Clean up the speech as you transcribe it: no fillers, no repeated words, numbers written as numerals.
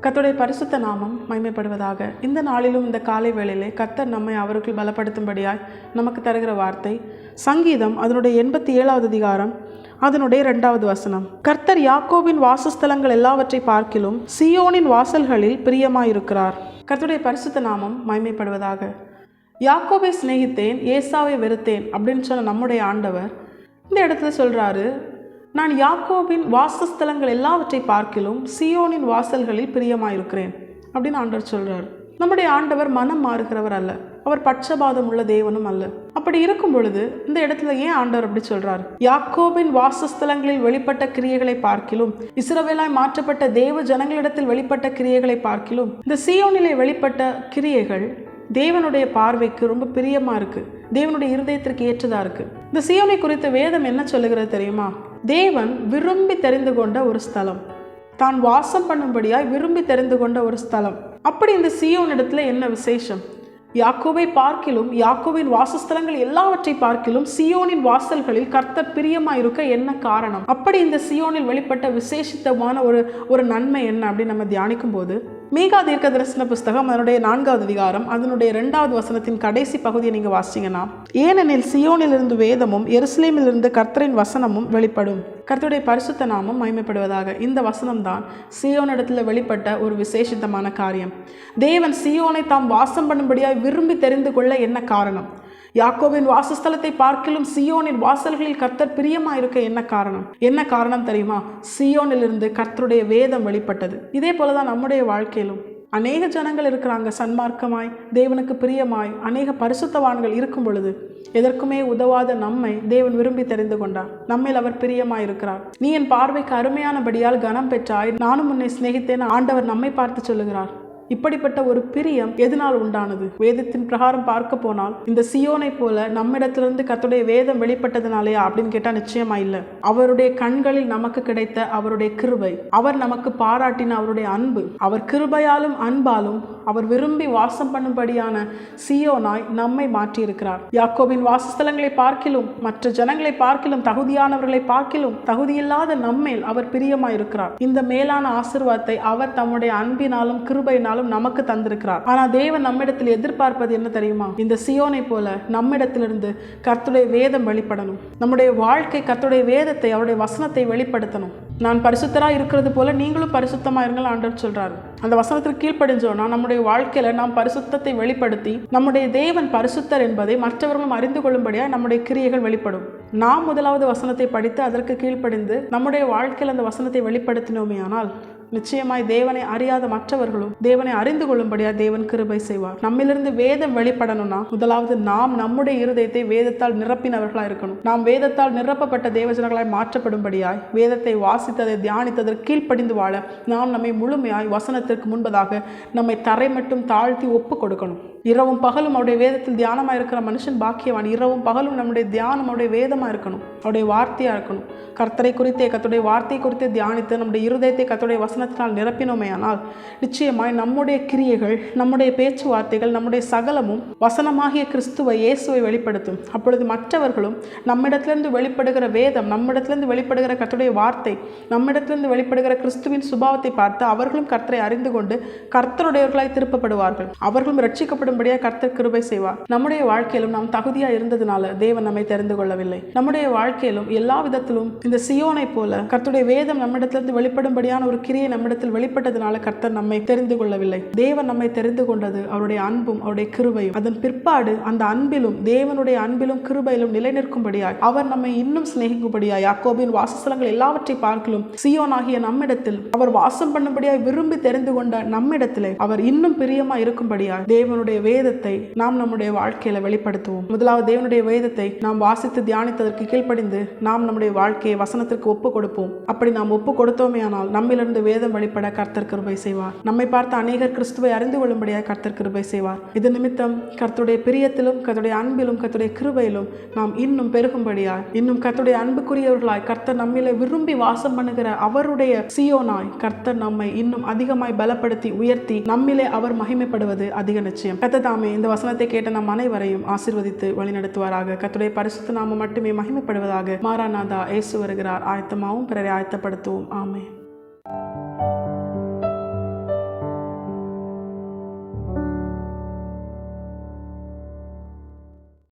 கர்த்தருடைய பரிசுத்த நாமம் மகிமைப்படுவதாக. இந்த நாளிலும் இந்த காலை வேளையிலே கர்த்தர் நம்மை அவருக்குள் பலப்படுத்தும்படியாய் நமக்கு தருகிற வார்த்தை சங்கீதம் அதனுடைய 87வது அதிகாரம் அதனுடைய 2வது வசனம். கர்த்தர் யாக்கோபின் வாசஸ்தலங்கள் எல்லாவற்றை பார்க்கிலும் சியோனின் வாசல்களில் பிரியமாயிருக்கிறார். கர்த்தருடைய பரிசுத்த நாமம் மகிமைப்படுவதாக. யாக்கோபை சிநேகித்தேன், ஏசாவை வெறுத்தேன் அப்படின்னு சொன்ன நம்முடைய ஆண்டவர் இந்த இடத்துல சொல்றாரு, நான் யாக்கோபின் வாசஸ்தலங்கள் எல்லாவற்றை பார்க்கிலும் சியோனின் வாசல்களில் பிரியமாயிருக்கிறேன் அப்படின்னு ஆண்டவர் சொல்றார். நம்முடைய ஆண்டவர் மனம் மாறுகிறவர் அல்ல, அவர் பட்சபாதம் உள்ள தேவனும் அல்ல. அப்படி இருக்கும் பொழுது இந்த இடத்துல ஏன் ஆண்டவர் அப்படி சொல்றார்? யாக்கோபின் வாசஸ்தலங்களில் வெளிப்பட்ட கிரியைகளை பார்க்கிலும், இஸ்ரவேலாய் மாற்றப்பட்ட தேவ ஜனங்களிடத்தில் வெளிப்பட்ட கிரியைகளை பார்க்கிலும், இந்த சியோனிலே வெளிப்பட்ட கிரியைகள் தேவனுடைய பார்வைக்கு ரொம்ப பிரியமா இருக்கு, தேவனுடைய இருதயத்திற்கு ஏற்றதா இருக்கு. இந்த சியோனை குறித்த வேதம் என்ன சொல்லுகிறது தெரியுமா? தேவன் விரும்பி தெரிந்து கொண்ட ஒரு ஸ்தலம், தான் வாசம் பண்ணும்படியாய் விரும்பி தெரிந்து கொண்ட ஒரு ஸ்தலம். அப்படி இந்த சியோன் இடத்துல என்ன விசேஷம்? யாக்கோபை பார்க்கிலும், யாக்கோபின் வாசஸ்தலங்கள் எல்லாவற்றை பார்க்கிலும் சியோனின் வாசல்களில் கர்த்தர் பிரியமா இருக்க என்ன காரணம்? அப்படி இந்த சியோனில் வெளிப்பட்ட விசேஷித்தமான ஒரு நன்மை என்ன அப்படின்னு நம்ம தியானிக்கும் போது, மீகா தீர்க்க தரிசன புஸ்தகம் அதனுடைய 4வது அதிகாரம் அதனுடைய 2வது வசனத்தின் கடைசி பகுதியை நீங்க வாசிங்கன்னா, ஏனெனில் சியோனிலிருந்து வேதமும் எருசலேமிலிருந்து கர்த்தரின் வசனமும் வெளிப்படும். கர்த்தருடைய பரிசுத்த நாமம் மகிமைப்படுவதாக. இந்த வசனம் தான் சியோனிடத்தில் வெளிப்பட்ட ஒரு விசேஷித்தமான காரியம். தேவன் சியோனை தாம் வாசம் பண்ணும்படியாய் விரும்பி தெரிந்து கொள்ள என்ன காரணம்? யாக்கோபின் வாசஸ்தலத்தை பார்க்கிலும் சியோனின் வாசல்களில் கர்த்தர் பிரியமா இருக்க என்ன காரணம்? என்ன காரணம் தெரியுமா? சியோனிலிருந்து கர்த்தருடைய வேதம் வெளிப்பட்டது. இதே போலதான் நம்முடைய வாழ்க்கையிலும் அநேக ஜனங்கள் இருக்கிறாங்க, சன்மார்க்கமாய் தேவனுக்கு பிரியமாய் அநேக பரிசுத்தவான்கள் இருக்கும் பொழுது எதற்குமே உதவாத நம்மை தேவன் விரும்பி தெரிந்து கொண்டார். நம்மில் அவர் பிரியமாய் இருக்கிறார். நீ என் பார்வைக்கு அருமையானபடியால் கனம் பெற்றாய், நானும் உன்னை சிநேகித்தேன் ஆண்டவர் நம்மை பார்த்து சொல்லுகிறார். இப்படிப்பட்ட ஒரு பிரியம் எதனால் உண்டானது? வேதத்தின் பிரகாரம் பார்க்க போனால் இந்த சியோனை போல நம்மிடத்திலிருந்து கர்த்தருடைய வேதம் வெளிப்பட்டதுனாலயா அப்படின்னு கேட்டா நிச்சயமா இல்லை. அவருடைய கண்களில் நமக்கு கிடைத்த அவருடைய கிருபை, அவர் நமக்கு பாராட்டின அவருடைய அன்பு, அவர் கிருபையாலும் அன்பாலும் அவர் விரும்பி வாசம் பண்ணும்படியான சியோனாய் நம்மை மாற்றி இருக்கிறார். யாக்கோபின் வாசஸ்தலங்களை பார்க்கிலும், மற்ற ஜனங்களை பார்க்கிலும், தகுதியானவர்களை பார்க்கிலும் தகுதியில்லாத நம்மேல் அவர் பிரியமாய் இருக்கிறார். இந்த மேலான ஆசீர்வாதத்தை அவர் தம்முடைய அன்பினாலும் கிருபையினாலும் நமக்கு தந்திருக்கிறார். ஆனா தேவன் நம்மிடத்தில் எதிர்பார்ப்பது என்ன தெரியுமா? இந்த சியோனை போல நம்மிடத்திலிருந்து கர்த்தருடைய வேதம் வெளிப்படணும். நம்முடைய வாழ்க்கை கர்த்தருடைய வேதத்தை, அவருடைய வசனத்தை வெளிப்படுத்தணும். நான் பரிசுத்தரா இருக்கிறது போல நீங்களும் பரிசுத்தமா இருங்கள் ஆண்டவர் சொல்றாரு. அந்த வசனத்திற்கு கீழ்ப்படிஞ்சோம்னா நம்முடைய வாழ்க்கையில நாம் பரிசுத்தத்தை வெளிப்படுத்தி நம்முடைய தேவன் பரிசுத்தர் என்பதை மற்றவர்களும் அறிந்து கொள்ளும்படியா நம்முடைய கிரியைகள் வெளிப்படும். நாம் முதலாவது வசனத்தை படித்து அதற்கு கீழ்ப்படிந்து நம்முடைய வாழ்க்கையில் அந்த வசனத்தை வெளிப்படுத்தினோமே ஆனால் நிச்சயமாய் தேவனை அறியாத மற்றவர்களும் தேவனை அறிந்து கொள்ளும்படியா தேவன் கிருபை செய்வார். நம்மிலிருந்து வேதம் வெளிப்படணும்னா முதலாவது நாம் நம்முடைய இருதயத்தை வேதத்தால் நிரப்பினவர்களாய் இருக்கணும். நாம் வேதத்தால் நிரப்பப்பட்ட தேவஜனங்களாய் மாற்றப்படும்படியாய் வேதத்தை வாசித்ததை தியானித்ததற்கு கீழ்ப்படிந்து வாழ நாம் நம்மை முழுமையாய் வசனத்திற்கு முன்பதாக நம்மை தரை மட்டும் தாழ்த்தி ஒப்பு கொடுக்கணும். இரவும் பகலும் அவருடைய வேதத்தில் தியானமாக இருக்கிற மனுஷன் பாக்கியவான். இரவும் பகலும் நம்முடைய தியானம் அவருடைய வேதமாக இருக்கணும், அவருடைய வார்த்தையாக இருக்கணும். கர்த்தரை குறித்தே, கர்த்தருடைய வார்த்தையை குறித்தே தியானித்து நம்முடைய இருதயத்தை கர்த்தருடைய வசனத்தினால் நிரப்பினோமே ஆனால் நிச்சயமாய் நம்முடைய கிரியைகள், நம்முடைய பேச்சுவார்த்தைகள், நம்முடைய சகலமும் வசனமாகிய கிறிஸ்துவை, இயேசுவை வெளிப்படுத்தும். அப்பொழுது மற்றவர்களும் நம்மிடத்திலிருந்து வெளிப்படுகிற வேதம், நம்மிடத்திலிருந்து வெளிப்படுகிற கர்த்தருடைய வார்த்தை, நம்மிடத்திலிருந்து வெளிப்படுகிற கிறிஸ்துவின் சுபாவத்தை பார்த்து அவர்களும் கர்த்தரை அறிந்து கொண்டு கர்த்தருடையவர்களாய் திருப்பப்படுவார்கள். அவர்களும் ரட்சிக்கப்படும் கர்த்தர் கிருபை செய்வார். நம்முடைய வாழ்க்கையிலும் நாம் தகுதியா இருந்ததுனால தேவன் நம்மை தெரிந்து கொள்ளவில்லை. நம்முடைய வாழ்க்கையிலும் எல்லா விதத்திலும் இந்த சியோனை போல கர்த்தருடைய வேதம் நம்மிடத்திலிருந்து வெளிப்படும்படியான ஒரு கிரியை நம்மிடத்தில் வெளிப்பட்டதுனால கர்த்தர் நம்மை தெரிந்து கொள்ளவில்லை. தேவன் நம்மை தெரிந்து கொண்டது அவருடைய அன்பும் அவருடைய கிருபையும். அதன் பிற்பாடு அந்த அன்பிலும், தேவனுடைய அன்பிலும் கிருபையிலும் நிலை நிற்கும்படியாய் அவர் நம்மை இன்னும் சிநேகிக்கும்படியாய் யாக்கோபின் வாசஸ்தலங்கள் எல்லாவற்றை பார்க்கிலும் சியோனாகிய நம்மிடத்தில் அவர் வாசம் பண்ணும்படியாய் விரும்பி தெரிந்து கொண்ட நம்மிடத்திலே அவர் இன்னும் பிரியமா இருக்கும்படியாய் தேவனுடைய வேதத்தை நாம் நம்முடைய வாழ்க்கையில வெளிப்படுத்துவோம். முதலாவது தேவனுடைய வேதத்தை நாம் வாசித்து தியானித்ததற்கு கீழ்ப்படிந்து நாம் நம்முடைய வாழ்க்கையை வசனத்திற்கு ஒப்பு கொடுப்போம். அப்படி நாம் ஒப்பு கொடுத்தோமே ஆனால் நம்மிலிருந்து வேதம் வெளிப்பட கர்த்தர் கிருபை செய்வார். நம்மை பார்த்த அநேகர் கிறிஸ்துவை அறிந்து கொள்ளும்படியாக கர்த்தர் கிருபை செய்வார். இது நிமித்தம் கர்த்தருடைய பிரியத்திலும், கர்த்தருடைய அன்பிலும், கர்த்தருடைய கிருபையிலும் நாம் இன்னும் பெருகும்படியாய், இன்னும் கர்த்தருடைய அன்புக்குரியவர்களாய், கர்த்தர் நம்மிலே விரும்பி வாசம் பண்ணுகிற அவருடைய சியோனாய் கர்த்தர் நம்மை இன்னும் அதிகமாய் பலப்படுத்தி உயர்த்தி நம்மிலே அவர் மகிமைப்படுவது அதிக நிச்சயம். கர்த்தர் தாமே இந்த வசனத்தை கேட்ட நம் அனைவரையும் ஆசீர்வதித்து வழிநடத்துவாராக. கர்த்தருடைய பரிசுத்த நாமம் மட்டுமே மகிமைப்படுவதாக. மாராநாதா, இயேசு வருகிறார். ஆயத்தமாவும் பிறரை ஆயத்தப்படுத்துவோம். ஆமென்.